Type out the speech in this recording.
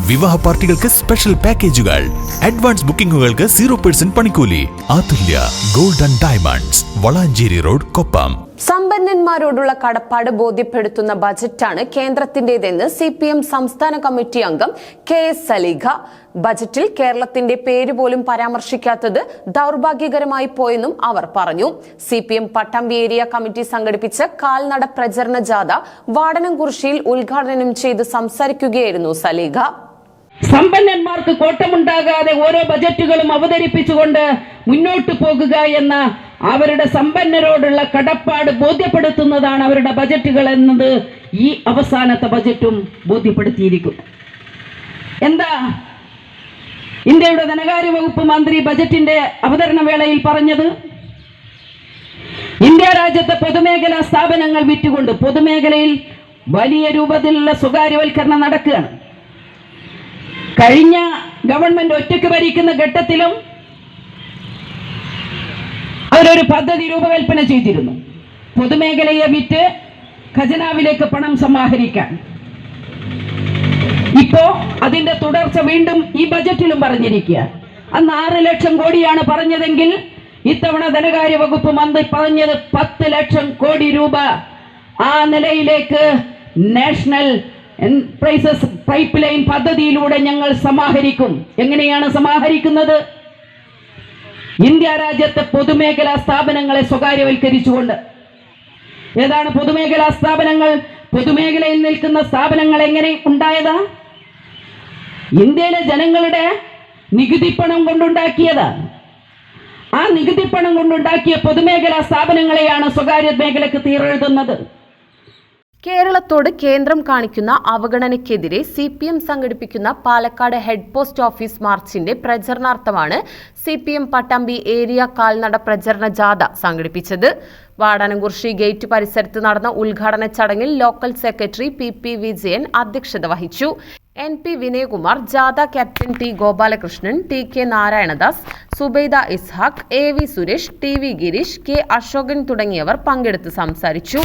വിവാഹ പാർട്ടികൾക്ക് സ്പെഷ്യൽ പാക്കേജുകൾ, അഡ്വാൻസ് ബുക്കിംഗുകൾക്ക് 0% പണിക്കൂലി. Atulya gold and diamonds, Valanchery road, Koppam. സമ്പന്നന്മാരോടുള്ള കടപ്പാട് ബോധ്യപ്പെടുത്തുന്ന ബജറ്റാണ് കേന്ദ്രത്തിന്റേതെന്ന് CPM സംസ്ഥാന കമ്മിറ്റി അംഗം KS സലീഖ. ബജറ്റിൽ കേരളത്തിന്റെ പേര് പോലും പരാമർശിക്കാത്തത് ദൗർഭാഗ്യകരമായി പോയെന്നും അവർ പറഞ്ഞു. CPM പട്ടാമ്പി ഏരിയ കമ്മിറ്റി സംഘടിപ്പിച്ച കാൽനട പ്രചരണ ജാഥ വാടനംകുറിശ്ശിയിൽ ഉദ്ഘാടനം ചെയ്ത് സംസാരിക്കുകയായിരുന്നു സലീഖ. സമ്പന്നന്മാർക്ക് കോട്ടമുണ്ടാകാതെ ഓരോ ബജറ്റുകളും അവതരിപ്പിച്ചുകൊണ്ട് മുന്നോട്ട് പോകുക എന്ന അവരുടെ സമ്പന്നരോടുള്ള കടപ്പാട് ബോധ്യപ്പെടുത്തുന്നതാണ് അവരുടെ ബജറ്റുകൾ എന്നത് ഈ അവസാനത്തെ ബജറ്റും ബോധ്യപ്പെടുത്തിയിരിക്കുന്നു. എന്താ ഇന്ത്യയുടെ ധനകാര്യ വകുപ്പ് മന്ത്രി ബജറ്റിന്റെ അവതരണ വേളയിൽ പറഞ്ഞത്? ഇന്ത്യ രാജ്യത്തെ പൊതുമേഖലാ സ്ഥാപനങ്ങൾ വിറ്റുകൊണ്ട് പൊതുമേഖലയിൽ വലിയ രൂപത്തിലുള്ള സ്വകാര്യവൽക്കരണം നടക്കുകയാണ്. കഴിഞ്ഞ ഗവൺമെന്റ് ഒറ്റയ്ക്ക് ഭരിക്കുന്ന ഘട്ടത്തിലും അവരൊരു പദ്ധതി രൂപകൽപ്പന ചെയ്തിരുന്നു, പൊതുമേഖലയെ വിറ്റ് ഖജനാവിലേക്ക് പണം സമാഹരിക്കാൻ. ഇപ്പോ അതിന്റെ തുടർച്ച വീണ്ടും ഈ ബജറ്റിലും പറഞ്ഞിരിക്കുക. അന്ന് 6 ലക്ഷം കോടിയാണ് പറഞ്ഞതെങ്കിൽ ഇത്തവണ ധനകാര്യ വകുപ്പ് മന്ത്രി പറഞ്ഞത് 10 ലക്ഷം കോടി രൂപ ആ നിലയിലേക്ക് നാഷണൽ എൻട്രപ്രൈസസ് പൈപ്പ് ലൈൻ പദ്ധതിയിലൂടെ ഞങ്ങൾ സമാഹരിക്കും. എങ്ങനെയാണ് സമാഹരിക്കുന്നത്? ഇന്ത്യ രാജ്യത്തെ പൊതുമേഖലാ സ്ഥാപനങ്ങളെ സ്വകാര്യവൽക്കരിച്ചുകൊണ്ട്. ഏതാണ് പൊതുമേഖലാ സ്ഥാപനങ്ങൾ? പൊതുമേഖലയിൽ നിൽക്കുന്ന സ്ഥാപനങ്ങൾ എങ്ങനെ ഉണ്ടായതാ? ഇന്ത്യയിലെ ജനങ്ങളുടെ നികുതിപ്പണം കൊണ്ടുണ്ടാക്കിയതാണ്. ആ നികുതിപ്പണം കൊണ്ടുണ്ടാക്കിയ പൊതുമേഖലാ സ്ഥാപനങ്ങളെയാണ് സ്വകാര്യ മേഖലക്ക് തീരെഴുതുന്നത്. കേരളത്തോട് കേന്ദ്രം കാണിക്കുന്ന അവഗണനയ്ക്കെതിരെ CPM സംഘടിപ്പിക്കുന്ന പാലക്കാട് ഹെഡ് പോസ്റ്റ് ഓഫീസ് മാർച്ചിന്റെ പ്രചരണാർത്ഥമാണ് CPM പട്ടാമ്പി ഏരിയ കാൽനട പ്രചരണ ജാഥ സംഘടിപ്പിച്ചത്. വാടാനംകുറിശ്ശി ഗേറ്റ് പരിസരത്ത് നടന്ന ഉദ്ഘാടന ചടങ്ങിൽ ലോക്കൽ സെക്രട്ടറി PP വിജയൻ അധ്യക്ഷത വഹിച്ചു. NP വിനയകുമാർ, ജാഥ captain T Gopalakrishnan, TK Narayanadas, Subaida Ishaq, AV Suresh, TV Girish, K Ashokan തുടങ്ങിയവർ പങ്കെടുത്ത് സംസാരിച്ചു.